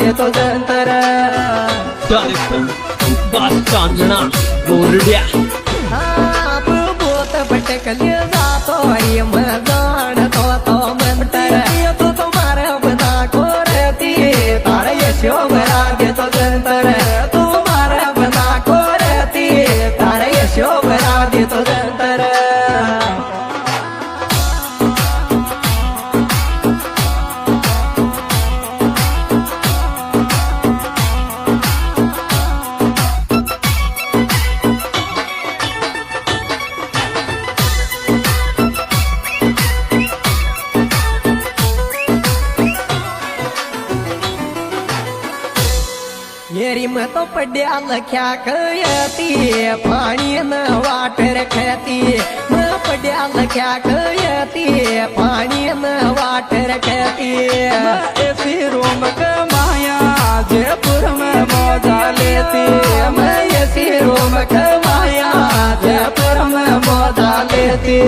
देतो जंतर बस चांदना बोरड्या बोत भटकले जातो जाणतो तो मंतर तू तुम्हारा बना कोरती तारा यशोभरा देतो जंतर तुम्हारा बना कोरती तारा यशोभरा देतो जंतर येरी मतो पड्या लख्या कयती पाणी न वाट रखती म पड्या लख्या कयती पाणी न वाट रखती ऐसी रोम का माया जयपुर में मौजा लेती मैं ऐसी रोम कमाया जयपुर में मौजा लेती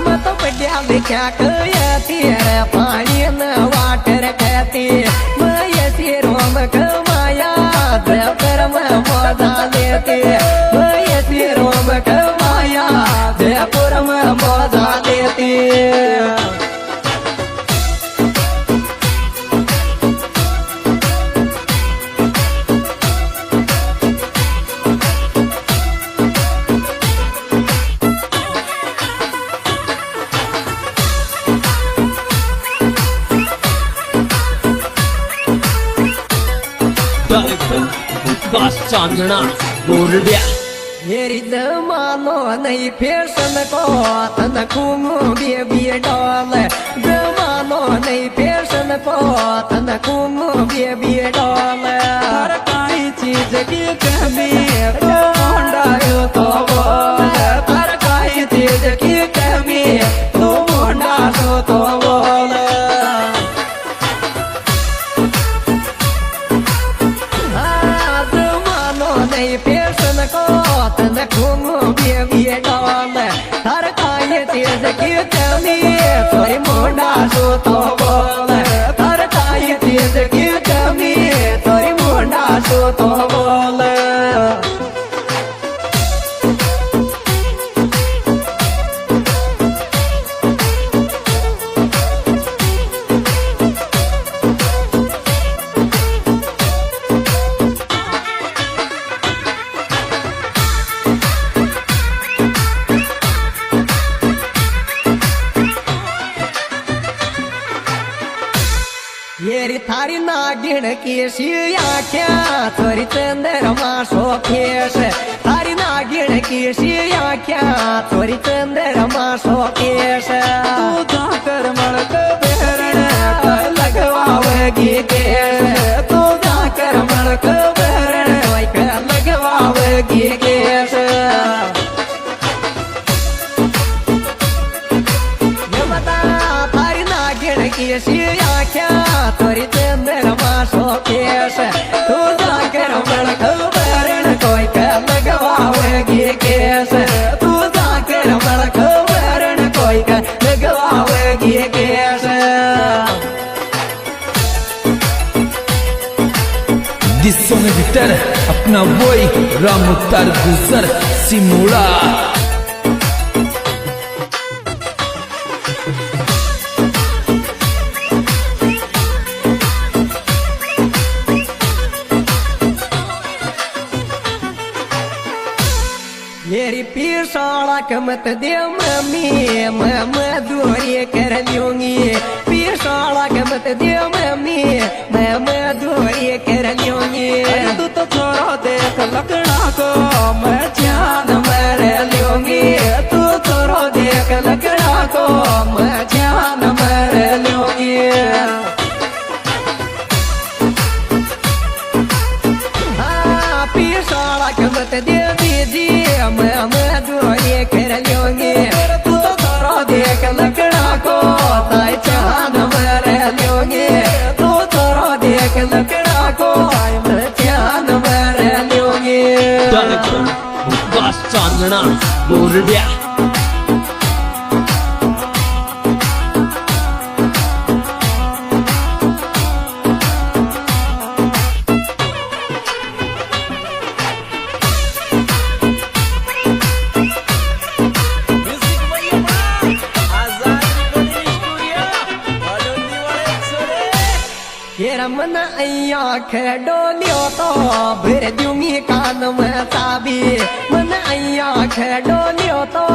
मतो पड्या लख्या कयती पाणी न वाट रखती मैं ऐसी रोम कमाया जयपुर में मौजा लेती मैं ऐसी रोम कमाया जयपुर में मौजा लेती बस चांदना बोरड्या मेरी जमानो नहीं फैशन को तन कुमु बेबी डॉल जमानो नहीं फैशन को तन कुमु बेबी डॉल हर काई चीज की कमी तो होंडायो तो बोल हर काई चीज की कमी तू मुंडा तो बोल जमानो नहीं फैशन को तन कुमु बेबी डॉल हर काई चीज की कमी तोरी मुंडा तो बोल हर काई चीज की कमी तोरी मुंडा तो बोल येरी थारी नागिण की शिया क्या थोरी चंद्रमा शोकेश थारी नागिण की शिया क्या थोरी चंद्रमा शोकेश तू जाकर मड़क बेरण लगवावगी केश तू जाकर मड़क बेरण लगवावगी केश ये बता थारी नागिण की शिया क्या तोरी चंद्रमा शोकेश तू जाकर मड़क बेरण कोई का लगवावगी केश तू जाकर मड़क बेरण कोई का लगवावगी केश दिसों में भीतर अपना वही राम उतार गुजर सिमोड़ा मेरी पीर साड़ा कमत दे मम्मी मैं दूरी कर लूंगी पीर साड़ा कमत दे मम्मी मैं दूरी कर लूंगी तू तो छोड़ो देख लकड़ा को मैं जान मर लूंगी तू छोड़ो देख लकड़ा को मैं जान मर लूंगी पीर साड़ा कमत दे दीजिए मैं दूरी कर लूंगी तू तो छोड़ो देख लकड़ा को ताई जान मर लूंगी तू छोड़ो देख लकड़ा को मैं जान मर लूंगी बस चांदना बोरड्या मन अया खेडो लियो तो भर दूंगी कान में चाबी मन अया खेडो लियो तो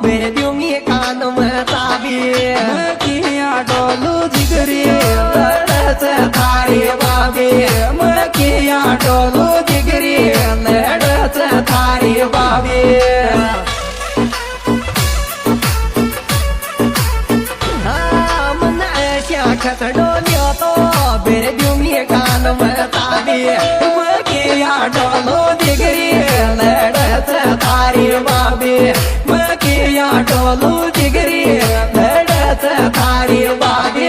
भर दूंगी कान में चाबी किया डोलू जिगरी लड़त थारी बाबी किया डोलू जिगरी लड़त थारी बाबी खसडो लियो तो बेर दूंगी कान में चाबी किया डोलो जिगरी लड़त थारी बाबी किया डोलू जिगरी लड़त थारी बाबी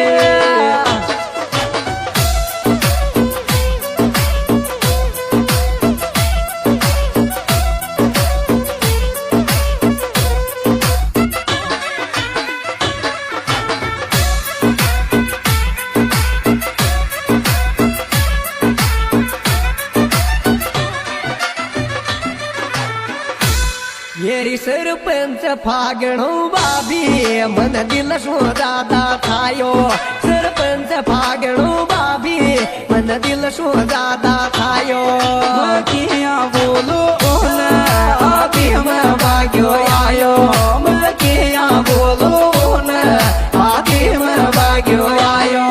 येरी सरपंच फागणो बाबी मन दिल शो दादा थायो सरपंच फागणो बाबी मन दिल शो दादा थायो किया बोलो ओला आबी में भाग्यो आयो किया बोलो ओला आबी में भाग्यो आयो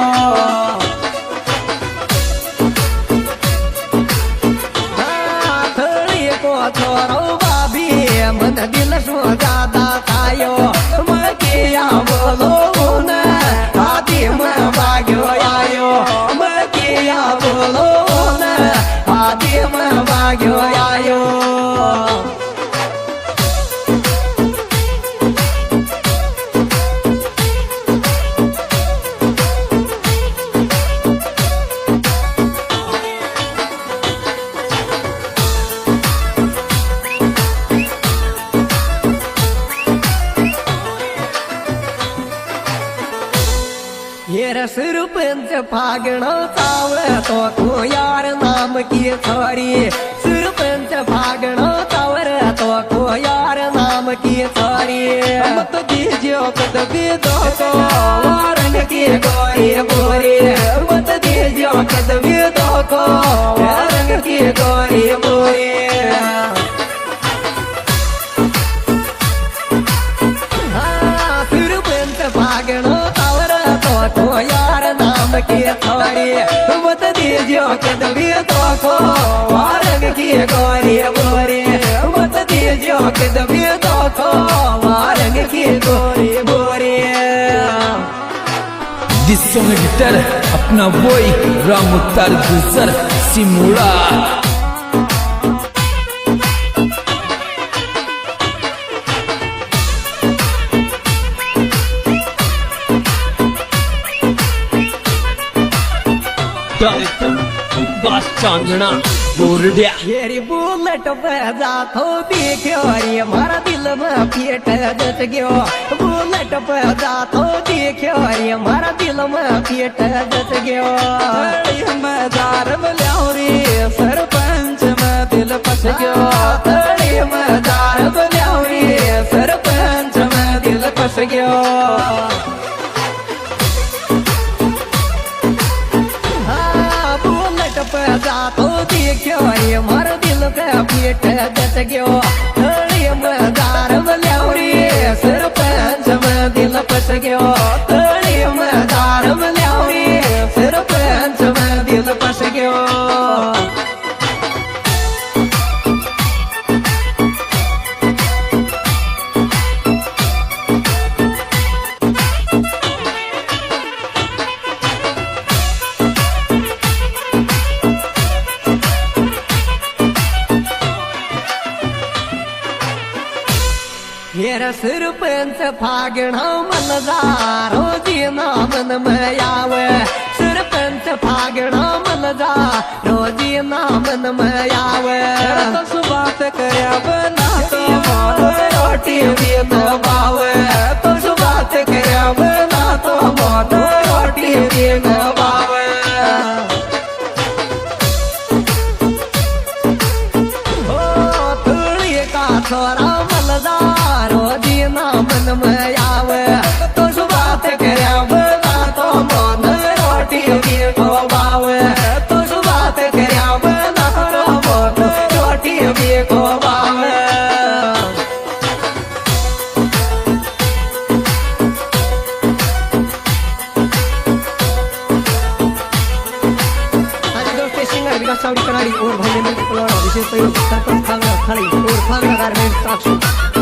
थड़ी को छोरो मन दिल शो दादा थायो किया बोलो न आदि में भाग्यो आयो किया बोलो न आदि में भाग्यो आयो येर सरपंच फागणो चाव तो यार नाम की छोरी सरपंच फागणो चावर तो यार नाम की छोरी मत दीजियो कदबी दो को वारन की गोरी बोरी मत दीजियो कदबी दो को वारन की गोरी बोरी सरपंच फागणो तो यार नाम की छोरी मत दीजियो कदबी तो को वारंग की गोरी बोरी मत दीजियो कदबी तो को वारंग की गोरी बोरी This song editor अपना वही राम मुत्तार गुजर सिमुड़ा बस चांदना बोरडिया येरी बुलेट बजा थो देखो रे मारा दिल में पेट जच गयो बुलेट बजा थो देखो रे मारा दिल में पेट जच गयो मजार बल्योरी सरपंच में दिल फस गयो मजार बल्योरी सरपंच में दिल फस गयो जा तो देखो रे मार दिल पे पेट जच गयो मजार बल्योरी सरपंच में दिल फस गयो मजार बल्योरी सरपंच में दिल फस गयो येर सरपंच फागणो मलजारो जी नामन में आवे सरपंच फागणो मलजारो जी नामन में आवे तो बात करया बना तो मोनो रोटी भी न बावे तो बात करया बना तो मोनो रोटी भी न बावे ओ थोड़ी का छोरा मलजारो जी नामन में आवे तो बात करया बना तो मोनो रोटी भी न बावे 15,000 મિનિટ કાઢશું